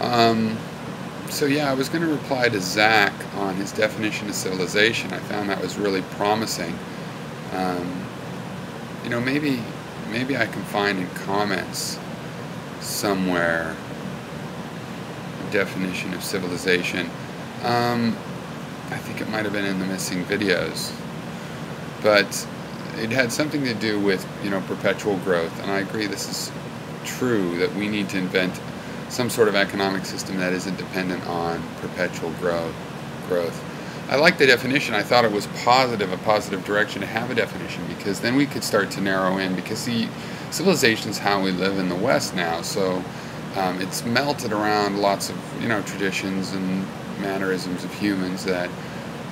Um, so yeah, I was going to reply to Zach on his definition of civilization. I found that was really promising. Um, maybe I can find in comments somewhere a definition of civilization. Um, I think it might have been in the missing videos, but it had something to do with, perpetual growth. And I agree, this is true, that we need to invent some sort of economic system that isn't dependent on perpetual growth. I like the definition. I thought it was a positive direction to have a definition, because then we could start to narrow in, because civilization is how we live in the West now. So it's melted around lots of, traditions and mannerisms of humans that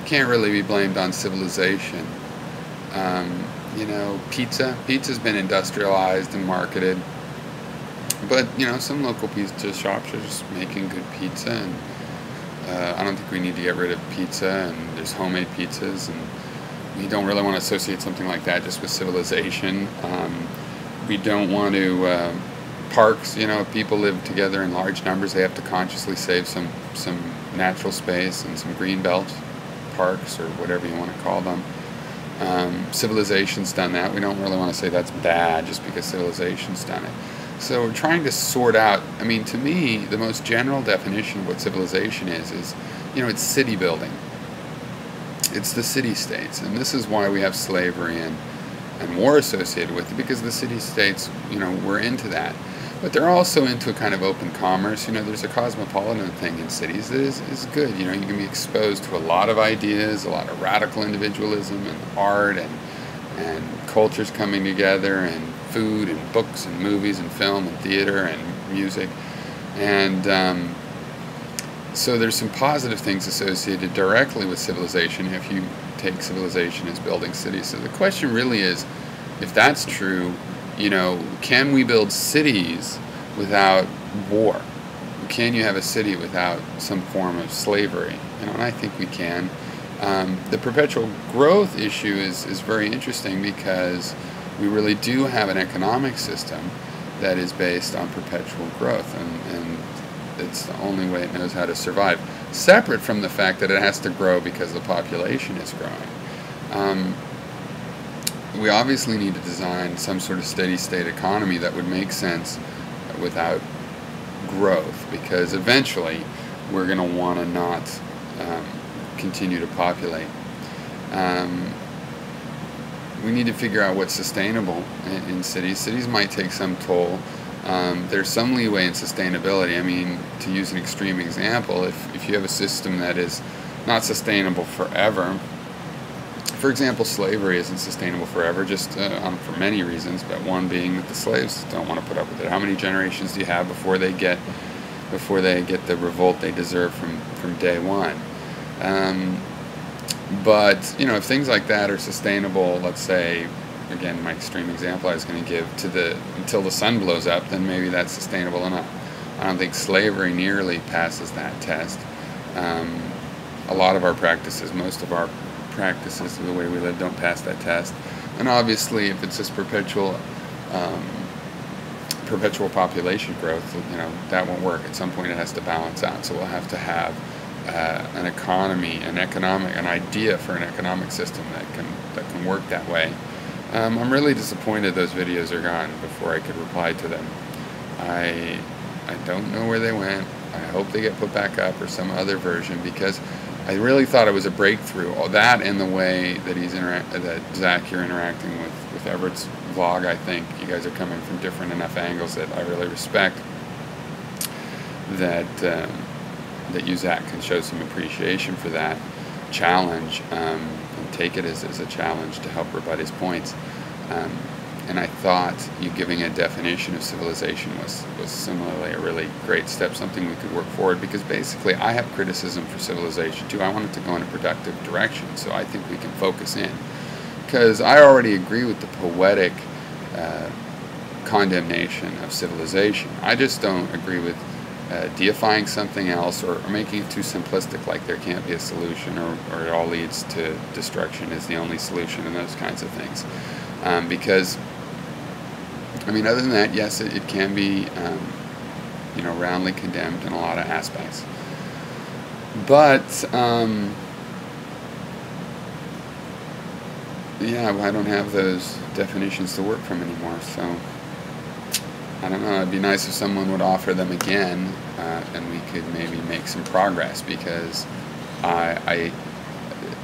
can't really be blamed on civilization. Pizza's been industrialized and marketed, but some local pizza shops are just making good pizza, and I don't think we need to get rid of pizza, and there's homemade pizzas, and we don't really want to associate something like that just with civilization. We don't want to parks. If people live together in large numbers, they have to consciously save some natural space and some green belt parks, or whatever you want to call them. Civilization's done that. We don't really want to say that's bad just because civilization's done it. So we're trying to sort out, to me, the most general definition of what civilization is, it's city building. It's the city-states, and this is why we have slavery and war associated with it, because the city-states, we're into that. But they're also into a kind of open commerce. There's a cosmopolitan thing in cities that is good. You can be exposed to a lot of ideas, a lot of radical individualism and art and cultures coming together, and food and books and movies and film and theater and music. And so there's some positive things associated directly with civilization if you take civilization as building cities. So the question really is, if that's true, can we build cities without war? Can you have a city without some form of slavery? And I think we can. The perpetual growth issue is very interesting, because we really do have an economic system that is based on perpetual growth, and it's the only way it knows how to survive, separate from the fact that it has to grow because the population is growing. We obviously need to design some sort of steady-state economy that would make sense without growth, because eventually we're going to want to not continue to populate. We need to figure out what's sustainable in cities. Cities might take some toll. There's some leeway in sustainability. To use an extreme example, if you have a system that is not sustainable forever, for example, slavery isn't sustainable forever, just for many reasons, but one being that the slaves don't want to put up with it. How many generations do you have before they get the revolt they deserve from day one? But if things like that are sustainable, let's say, again, my extreme example I was going to give, until the sun blows up, then maybe that's sustainable enough. I don't think slavery nearly passes that test. A lot of our practices, most of our practices, the way we live, don't pass that test. And obviously, if it's just perpetual population growth, that won't work. At some point, it has to balance out. So we'll have to have an economy, an idea for an economic system that can work that way. I'm really disappointed those videos are gone before I could reply to them. I don't know where they went. I hope they get put back up, or some other version, because I really thought it was a breakthrough. All that, and the way that that Zach, you're interacting with Everett's vlog. I think you guys are coming from different enough angles that I really respect. That you, Zach, can show some appreciation for that challenge, and take it as a challenge to help rebut his points. And I thought you giving a definition of civilization was similarly a really great step, something we could work forward, because basically I have criticism for civilization too. I want it to go in a productive direction, so I think we can focus in. Because I already agree with the poetic condemnation of civilization. I just don't agree with deifying something else, or making it too simplistic, like there can't be a solution, or it all leads to destruction is the only solution, and those kinds of things. Because, other than that, yes, it can be roundly condemned in a lot of aspects. But yeah, I don't have those definitions to work from anymore, so I don't know. It'd be nice if someone would offer them again, and we could maybe make some progress, because I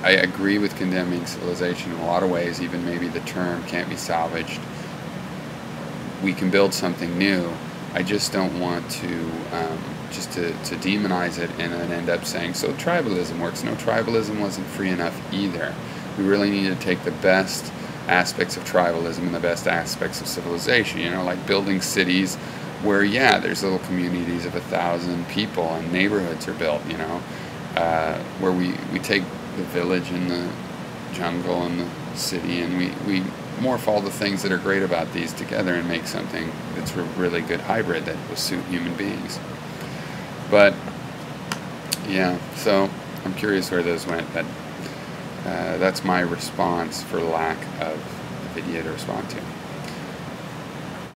agree with condemning civilization in a lot of ways. Even maybe the term can't be salvaged. We can build something new. I just don't want to to demonize it and then end up saying, so tribalism works. No, tribalism wasn't free enough either. We really need to take the best aspects of tribalism and the best aspects of civilization, like building cities where, yeah, there's little communities of 1,000 people and neighborhoods are built, where we take the village and the jungle and the city, and we morph all the things that are great about these together and make something that's a really good hybrid that will suit human beings. But yeah, so I'm curious where those went, but that's my response for lack of a video to respond to.